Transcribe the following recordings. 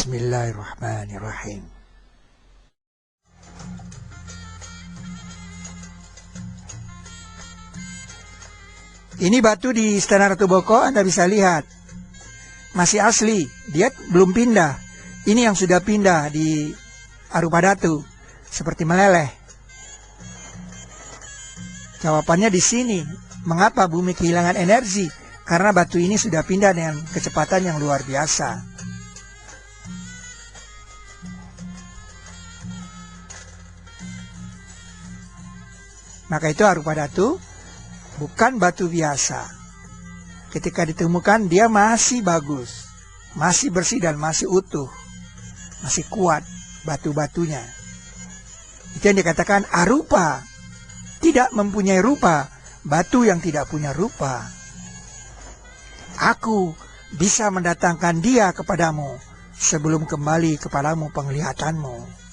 Bismillahirrahmanirrahim. Ini batu di Istana Ratu Boko, Anda bisa lihat. Masih asli, dia belum pindah. Ini yang sudah pindah di Arupadatu, seperti meleleh. Jawabannya di sini. Mengapa bumi kehilangan energi? Karena batu ini sudah pindah dengan kecepatan yang luar biasa. Maka itu Arupadatu bukan batu biasa. Ketika ditemukan dia masih bagus, masih bersih dan masih utuh, masih kuat batu-batunya. Itu yang dikatakan arupa, tidak mempunyai rupa, batu yang tidak punya rupa. Aku bisa mendatangkan dia kepadamu sebelum kembali kepadamu penglihatanmu.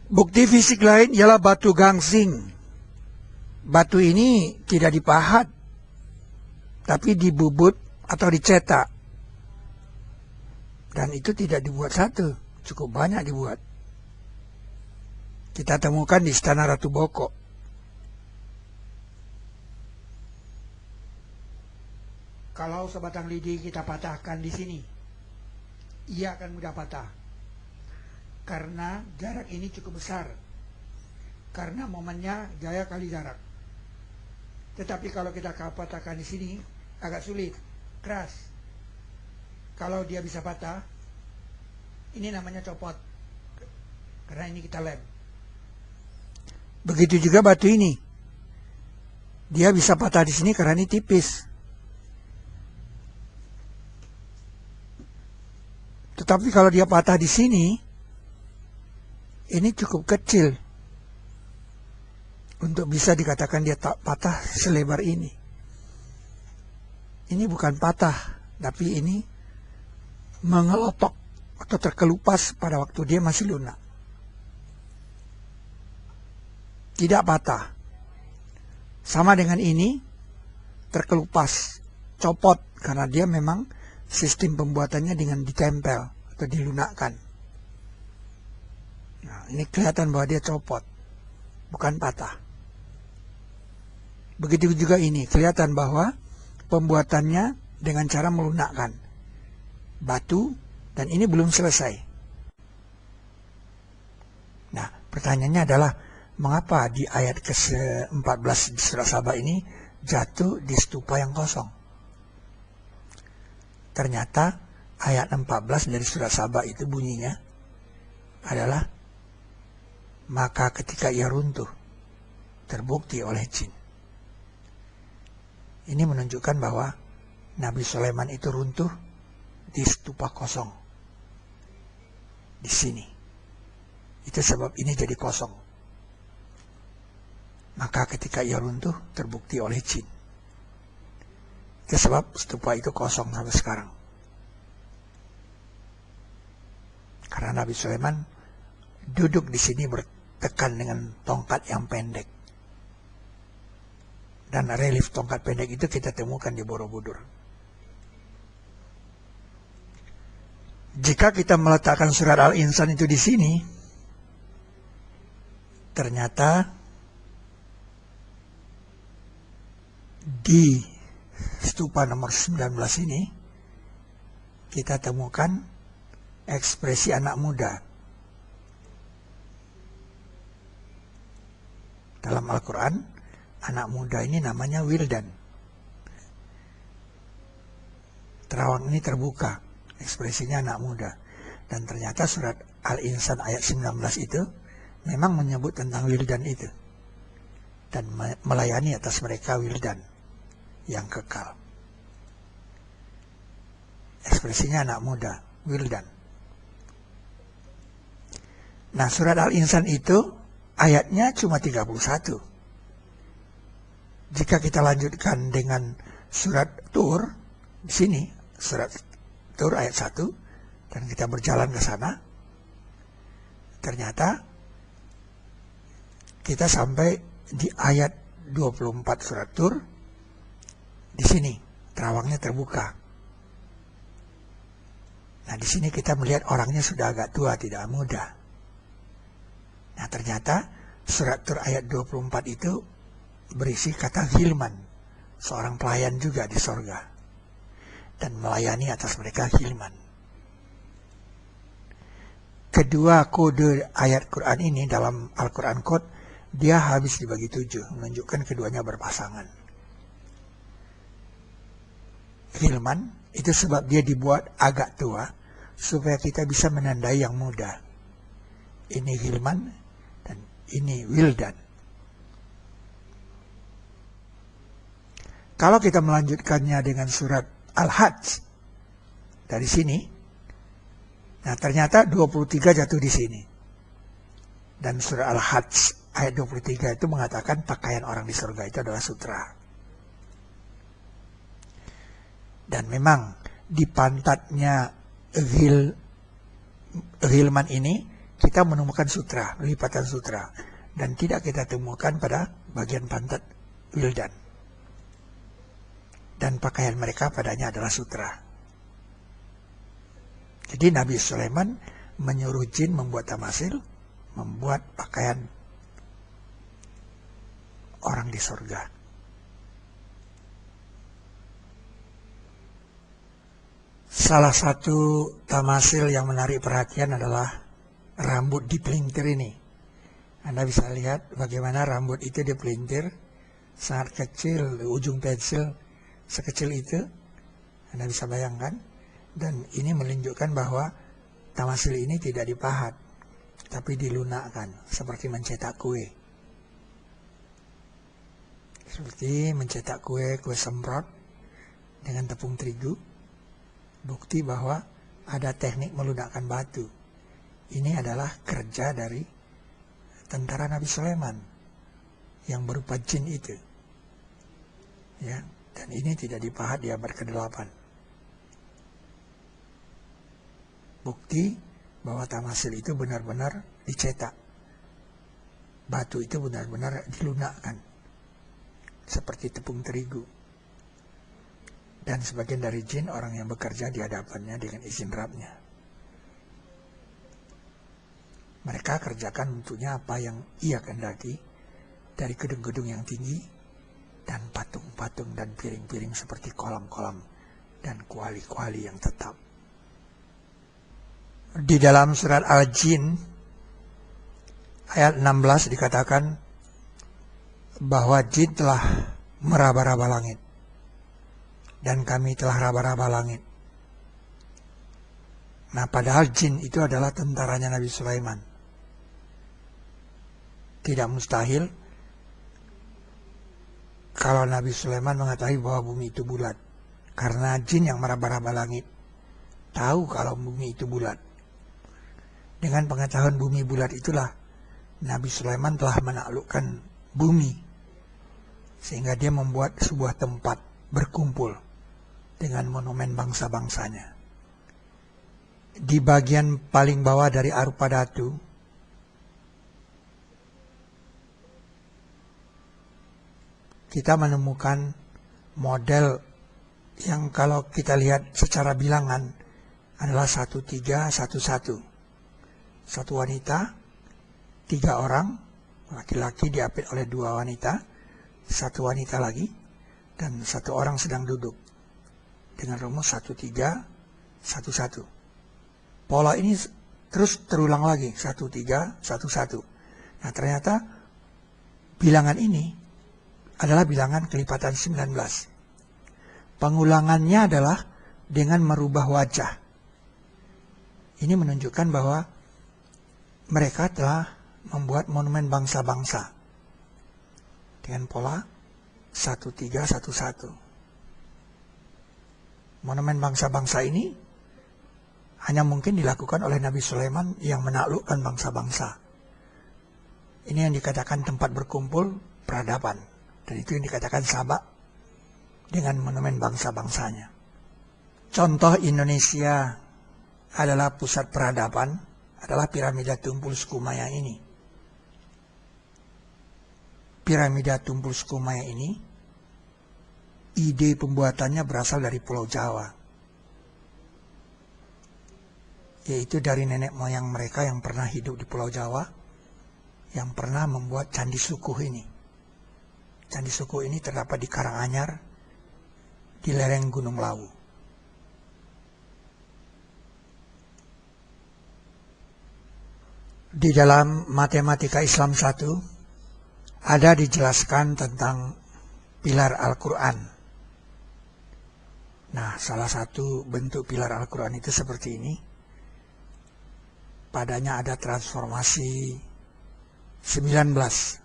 Bukti fisik lain ialah batu gangsing. Batu ini tidak dipahat, tapi dibubut atau dicetak. Dan itu tidak dibuat satu, cukup banyak dibuat. Kita temukan di Istana Ratu Boko. Kalau sebatang lidi kita patahkan di sini, ia akan mudah patah. Karena jarak ini cukup besar. Karena momennya gaya kali jarak. Tetapi kalau kita patahkan di sini agak sulit, keras. Kalau dia bisa patah, ini namanya copot. Karena ini kita lem. Begitu juga batu ini. Dia bisa patah di sini karena ini tipis. Tetapi kalau dia patah di sini, ini cukup kecil untuk bisa dikatakan dia tak patah selebar ini. Ini bukan patah, tapi ini mengelotok atau terkelupas pada waktu dia masih lunak. Tidak patah. Sama dengan ini, terkelupas, copot, karena dia memang sistem pembuatannya dengan ditempel atau dilunakkan. Nah, ini kelihatan bahwa dia copot, bukan patah. Begitu juga ini, kelihatan bahwa pembuatannya dengan cara melunakkan batu, dan ini belum selesai. Nah, pertanyaannya adalah, mengapa di ayat ke-14 di Surat Saba ini jatuh di stupa yang kosong? Ternyata ayat 14 dari Surat Saba itu bunyinya adalah, maka ketika ia runtuh, terbukti oleh jin. Ini menunjukkan bahwa Nabi Sulaiman itu runtuh di stupa kosong. Di sini. Itu sebab ini jadi kosong. Maka ketika ia runtuh, terbukti oleh jin. Itu sebab stupa itu kosong sampai sekarang. Karena Nabi Sulaiman duduk di sini bertekan dengan tongkat yang pendek. Dan relief tongkat pendek itu kita temukan di Borobudur. Jika kita meletakkan surat Al-Insan itu di sini, ternyata di stupa nomor 19 ini kita temukan ekspresi anak muda. Dalam Al-Quran, anak muda ini namanya Wildan. Terawang ini terbuka, ekspresinya anak muda. Dan ternyata surat Al-Insan ayat 19 itu memang menyebut tentang Wildan itu. Dan melayani atas mereka Wildan yang kekal. Ekspresinya anak muda, Wildan. Nah, surat Al-Insan itu ayatnya cuma 31. Jika kita lanjutkan dengan surat Tur, di sini, surat Tur ayat 1, dan kita berjalan ke sana, ternyata kita sampai di ayat 24 surat Tur. Di sini terawangnya terbuka. Nah, di sini kita melihat orangnya sudah agak tua, tidak muda. Nah, ternyata surat Tur ayat 24 itu berisi kata Hilman, seorang pelayan juga di sorga, dan melayani atas mereka Hilman. Kedua kode ayat Quran ini dalam Al-Quran Code, dia habis dibagi 7, menunjukkan keduanya berpasangan. Hilman itu sebab dia dibuat agak tua, supaya kita bisa menandai yang muda. Ini Hilman dan ini Wildan. Kalau kita melanjutkannya dengan surat Al-Hajj dari sini, nah ternyata 23 jatuh di sini. Dan surat Al-Hajj ayat 23 itu mengatakan pakaian orang di surga itu adalah sutra. Dan memang di pantatnya Hilman ini kita menemukan sutra, lipatan sutra, dan tidak kita temukan pada bagian pantat Wildan. Dan pakaian mereka padanya adalah sutra. Jadi Nabi Sulaiman menyuruh jin membuat tamasil, membuat pakaian orang di surga. Salah satu tamasil yang menarik perhatian adalah rambut dipelintir ini. Anda bisa lihat bagaimana rambut itu dipelintir, sangat kecil, ujung pensil sekecil itu. Anda bisa bayangkan. Dan ini menunjukkan bahwa tamasil ini tidak dipahat, tapi dilunakkan, seperti mencetak kue. Seperti mencetak kue semprot dengan tepung terigu. Bukti bahwa ada teknik melunakkan batu. Ini adalah kerja dari tentara Nabi Sulaiman yang berupa jin itu. Ya, dan ini tidak dipahat di abad ke-8. Bukti bahwa tamasil itu benar-benar dicetak. Batu itu benar-benar dilunakkan seperti tepung terigu. Dan sebagian dari jin orang yang bekerja di hadapannya dengan izin Rabbnya. Mereka kerjakan untuknya apa yang ia kehendaki dari gedung-gedung yang tinggi dan patung-patung dan piring-piring seperti kolam-kolam dan kuali-kuali yang tetap. Di dalam surat Al-Jin ayat 16 dikatakan bahwa jin telah meraba-raba langit. Dan kami telah raba-raba langit. Nah, padahal jin itu adalah tentaranya Nabi Sulaiman. Tidak mustahil kalau Nabi Sulaiman mengetahui bahwa bumi itu bulat. Karena jin yang meraba-raba langit tahu kalau bumi itu bulat. Dengan pengetahuan bumi bulat itulah Nabi Sulaiman telah menaklukkan bumi. Sehingga dia membuat sebuah tempat berkumpul dengan monumen bangsa-bangsanya. Di bagian paling bawah dari Arupadatu, kita menemukan model yang kalau kita lihat secara bilangan adalah 1311. Satu wanita, 3 orang, laki-laki diapit oleh 2 wanita, 1 wanita lagi, dan 1 orang sedang duduk. Dengan rumus 1311. Pola ini terus terulang lagi 1311. Nah, ternyata bilangan ini adalah bilangan kelipatan 19. Pengulangannya adalah dengan merubah wajah. Ini menunjukkan bahwa mereka telah membuat monumen bangsa-bangsa dengan pola 1311. Monumen bangsa-bangsa ini hanya mungkin dilakukan oleh Nabi Sulaiman yang menaklukkan bangsa-bangsa. Ini yang dikatakan tempat berkumpul peradaban. Dan itu yang dikatakan Sabak dengan monumen bangsa-bangsanya. Contoh Indonesia adalah pusat peradaban, adalah piramida tumpul suku Maya ini. piramida tumpul suku Maya ini, ide pembuatannya berasal dari Pulau Jawa, yaitu dari nenek moyang mereka yang pernah hidup di Pulau Jawa, yang pernah membuat Candi Sukuh ini. Candi Sukuh ini terdapat di Karanganyar, di lereng Gunung Lawu. Di dalam Matematika Islam 1 ada dijelaskan tentang pilar Al-Quran. Nah, salah satu bentuk pilar Al-Quran itu seperti ini. Padanya ada transformasi 19,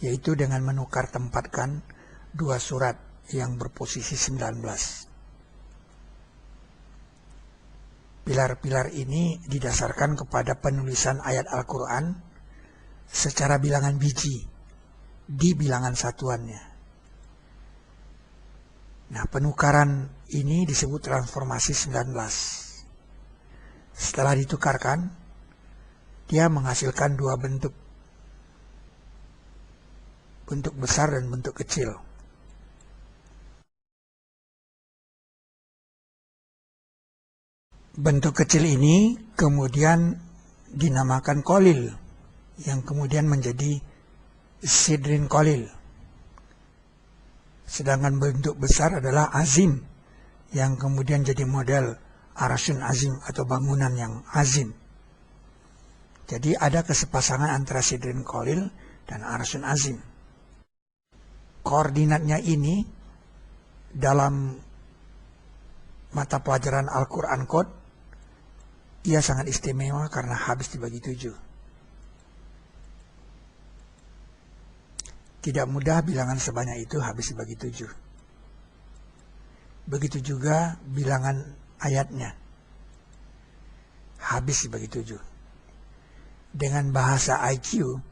yaitu dengan menukar tempatkan dua surat yang berposisi 19. Pilar-pilar ini didasarkan kepada penulisan ayat Al-Quran secara bilangan biji di bilangan satuannya. Nah, penukaran ini disebut transformasi 19. Setelah ditukarkan, dia menghasilkan dua bentuk. Bentuk besar dan bentuk kecil. Bentuk kecil ini kemudian dinamakan kolil, yang kemudian menjadi Sidrin Kolil. Sedangkan bentuk besar adalah azim, yang kemudian jadi model Arsyun Azim atau bangunan yang azim. Jadi ada kesepasangan antara Sidrin Kolil dan Arsyun Azim. Koordinatnya ini dalam mata pelajaran Al-Quran Code, ia sangat istimewa karena habis dibagi 7. Tidak mudah bilangan sebanyak itu habis dibagi 7. Begitu juga bilangan ayatnya habis dibagi 7. Dengan bahasa IQ,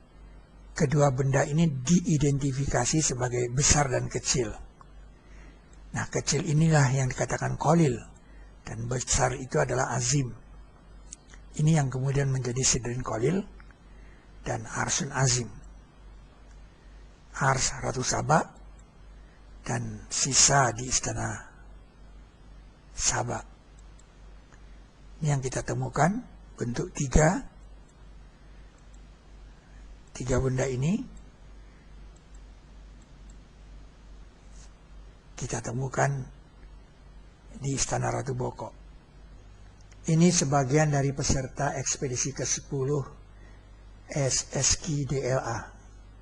kedua benda ini diidentifikasi sebagai besar dan kecil. Nah, kecil inilah yang dikatakan kolil, dan besar itu adalah azim. Ini yang kemudian menjadi Sidrin Kolil dan Arsyun Azim. Ars Ratu Saba dan sisa di Istana Saba. Ini yang kita temukan, bentuk tiga benda ini kita temukan di Istana Ratu Boko. Ini sebagian dari peserta ekspedisi ke-10 SSKDLA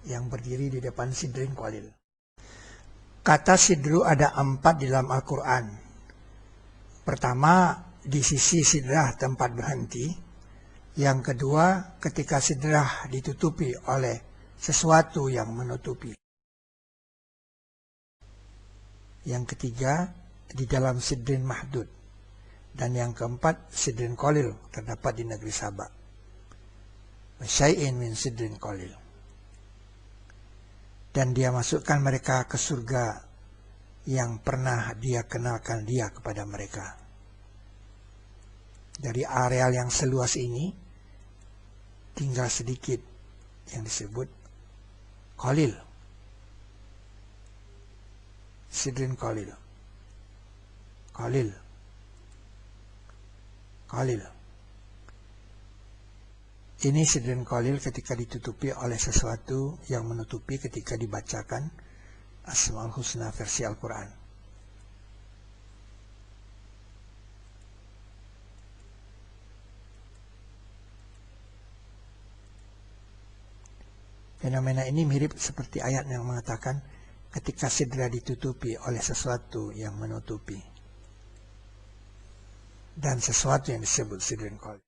yang berdiri di depan Sidrin Kolil. Kata sidru ada 4 di dalam Al-Quran. Pertama, di sisi sidrah tempat berhenti. Yang kedua, ketika sidrah ditutupi oleh sesuatu yang menutupi. Yang ketiga, di dalam Sidrin Mahdud. Dan yang keempat, Sidrin Kolil terdapat di negeri Sabah. Syai'in min Sidrin Kolil. Dan dia masukkan mereka ke surga yang pernah dia kenalkan dia kepada mereka. Dari areal yang seluas ini, tinggal sedikit yang disebut Kolil. Sidrin Kolil. Kolil. Kolil. Ini Sidrin Kolil ketika ditutupi oleh sesuatu yang menutupi ketika dibacakan Asmaul Husna versi Al-Quran. Fenomena ini mirip seperti ayat yang mengatakan ketika sidra ditutupi oleh sesuatu yang menutupi. Dan sesuatu yang disebut Sidrin Kolil.